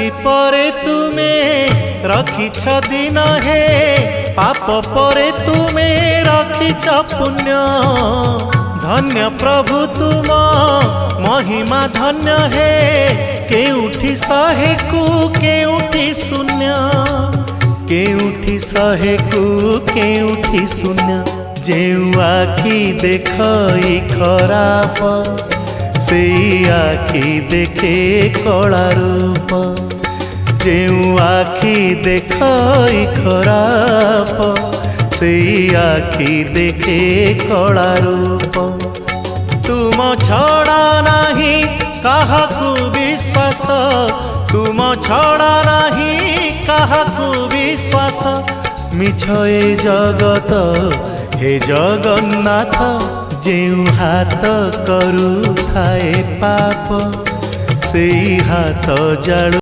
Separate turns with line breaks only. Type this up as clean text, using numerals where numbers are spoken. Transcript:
राति परे तुमे रखिछ दिन हे पाप परे तुमे रखिछ पुण्य धन्य प्रभु तुम महिमा धन्य हे केउठी शहे कु केउठी शून्य केउठी शहे कु केउठी शून्य जेउ आखि देखई खराप से आखि देखे कला रूप जेउ आखि देखई खराप से आखि देखे कला रूप तुम छड़ा नहीं काहाकू विश्वास तुम छड़ा नहीं काहाकू विश्वास मिछ ए जगत हे जगन्नाथ जेउ हाथ करू थाए पाप से हाथ जालु।